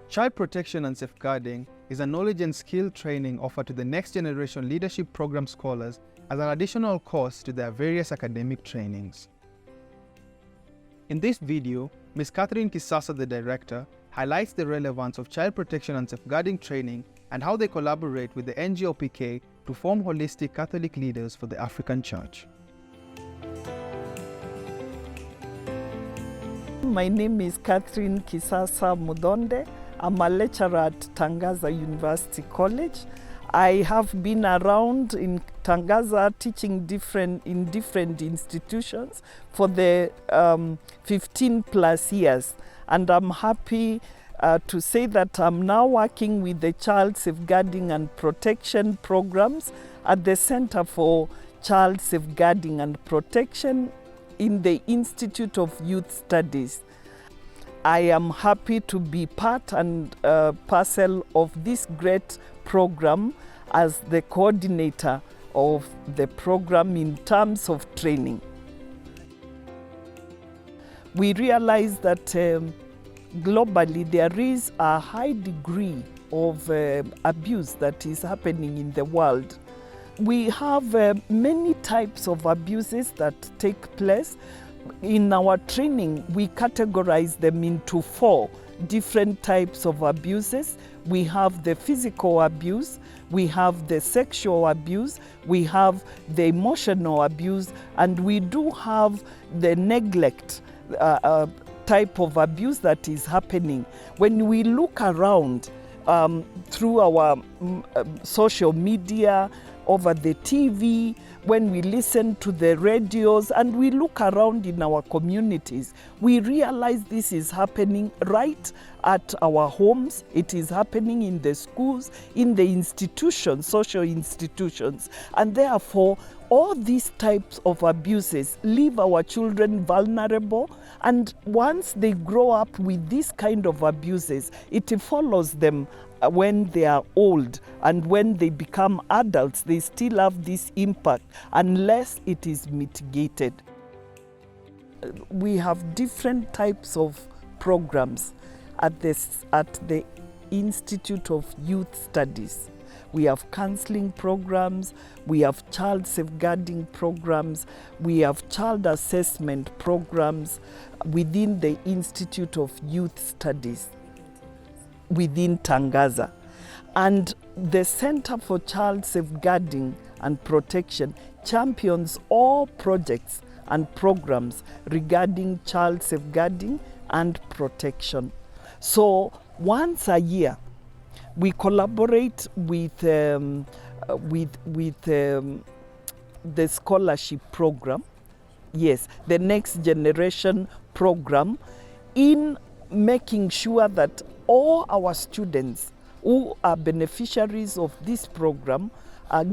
Child Protection and Safeguarding is a knowledge and skill training offered to the Next Generation Leadership Program scholars as an additional course to their various academic trainings. In this video, Ms. Catherine Kisasa, the director, highlights the relevance of child protection and safeguarding training and how they collaborate with the NGLPK to form holistic Catholic leaders for the African Church. My name is Catherine Kisasa Mudonde. I'm a lecturer at Tangaza University College. I have been around in Tangaza teaching in different institutions for the 15 plus years. And I'm happy to say that I'm now working with the Child Safeguarding and Protection programs at the Center for Child Safeguarding and Protection in the Institute of Youth Studies. I am happy to be part and parcel of this great program as the coordinator of the program in terms of training. We realize that globally there is a high degree of abuse that is happening in the world. We have many types of abuses that take place. In our training, we categorize them into 4 different types of abuses. We have the physical abuse, we have the sexual abuse, we have the emotional abuse, and we do have the neglect type of abuse that is happening. When we look around through our social media, over the TV, when we listen to the radios, and we look around in our communities, we realize this is happening right at our homes. It is happening in the schools, in the institutions, social institutions, and therefore all these types of abuses leave our children vulnerable, and once they grow up with this kind of abuses, it follows them when they are old, and when they become adults, they still have this impact unless it is mitigated. We have different types of programs at the Institute of Youth Studies. We have counseling programs, we have child safeguarding programs, we have child assessment programs within the Institute of Youth Studies within Tangaza. And the Center for Child Safeguarding and Protection champions all projects and programs regarding child safeguarding and protection. So once a year, we collaborate with the scholarship program, yes, the Next Generation program, in making sure that all our students who are beneficiaries of this program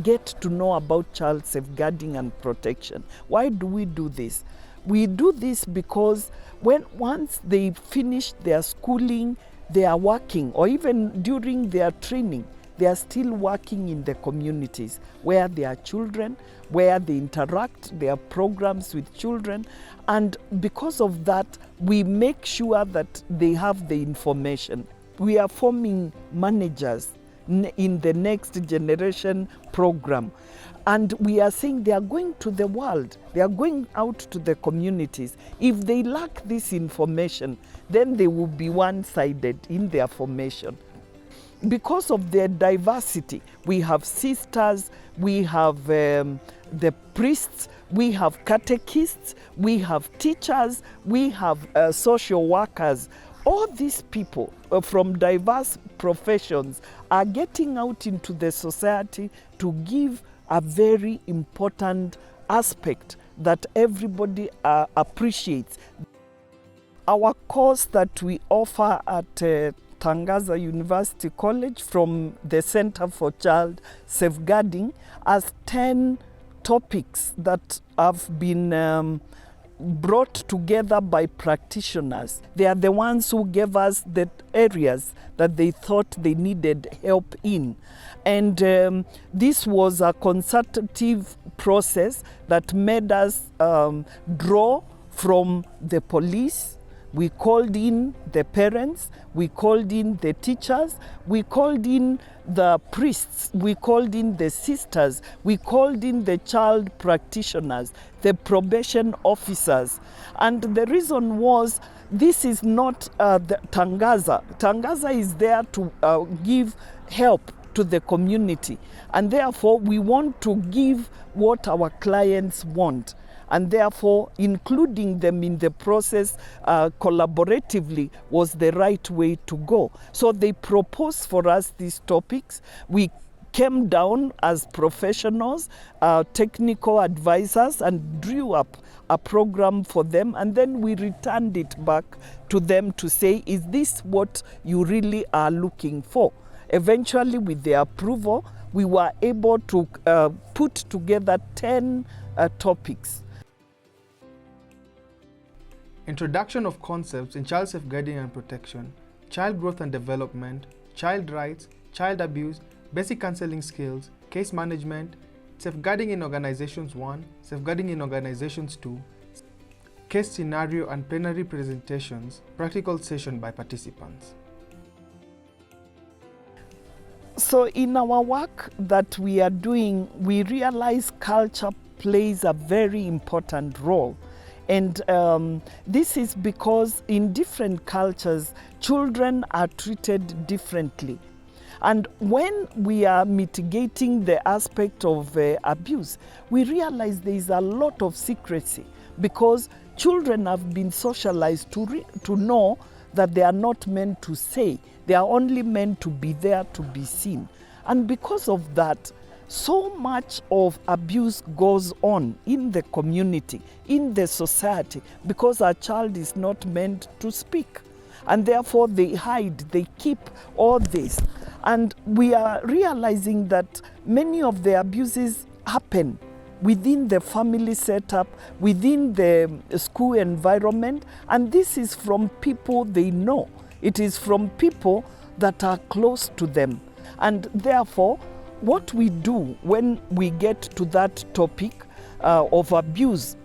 get to know about child safeguarding and protection. Why do we do this? We do this because once they finish their schooling, they are working, or even during their training, they are still working in the communities where there are children, where they interact, there are programs with children, and because of that, we make sure that they have the information. We are forming managers in the Next Generation program, and we are saying they are going to the world, they are going out to the communities. If they lack this information, then they will be one-sided in their formation. Because of their diversity, we have sisters, we have the priests, we have catechists, we have teachers, we have social workers. All these people from diverse professions are getting out into the society to give a very important aspect that everybody appreciates. Our course that we offer at Tangaza University College from the Center for Child Safeguarding has 10 topics that have been brought together by practitioners. They are the ones who gave us the areas that they thought they needed help in. And this was a consultative process that made us draw from the police, We called in the parents, we called in the teachers, we called in the priests, we called in the sisters, we called in the child practitioners, the probation officers. And the reason was, this is not the Tangaza. Tangaza is there to give help to the community. And therefore, we want to give what our clients want. And therefore, including them in the process collaboratively was the right way to go. So they proposed for us these topics. We came down as professionals, technical advisors, and drew up a program for them, and then we returned it back to them to say, is this what you really are looking for? Eventually, with their approval, we were able to put together 10 topics. Introduction of concepts in child safeguarding and protection, child growth and development, child rights, child abuse, basic counseling skills, case management, safeguarding in organizations 1, safeguarding in organizations 2, case scenario and plenary presentations, practical session by participants. So in our work that we are doing, we realize culture plays a very important role. And this is because in different cultures, children are treated differently. And when we are mitigating the aspect of abuse, we realize there is a lot of secrecy, because children have been socialized to know that they are not meant to say. They are only meant to be there to be seen. And because of that, so much of abuse goes on in the community, in the society, because a child is not meant to speak. And therefore they hide, they keep all this. And we are realizing that many of the abuses happen within the family setup, within the school environment, and this is from people they know. It is from people that are close to them. And therefore, what we do when we get to that topic of abuse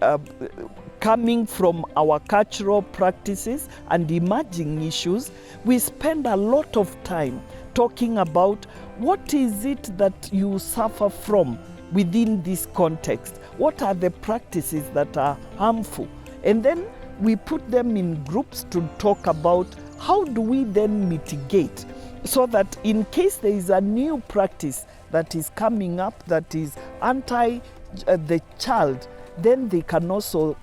coming from our cultural practices and emerging issues, we spend a lot of time talking about what is it that you suffer from within this context. What are the practices that are harmful? And then we put them in groups to talk about how do we then mitigate, so that in case there is a new practice that is coming up that is anti the child, then they can also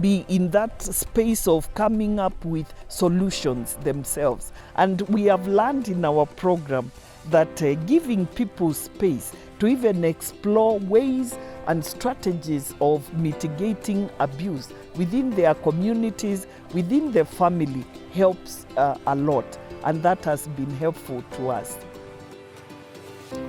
be in that space of coming up with solutions themselves. And we have learned in our program that giving people space to even explore ways and strategies of mitigating abuse within their communities, within their family, helps a lot. And that has been helpful to us.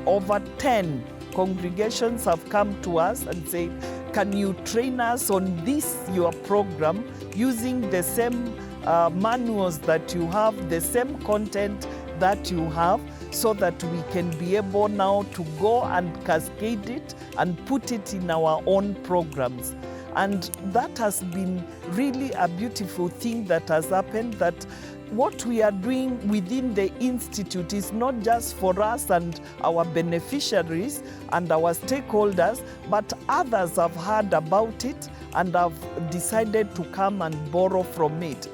Over 10 congregations have come to us and said, can you train us on this, your program, using the same manuals that you have, the same content that you have, so that we can be able now to go and cascade it and put it in our own programs. And that has been really a beautiful thing that has happened, that what we are doing within the Institute is not just for us and our beneficiaries and our stakeholders, but others have heard about it and have decided to come and borrow from it.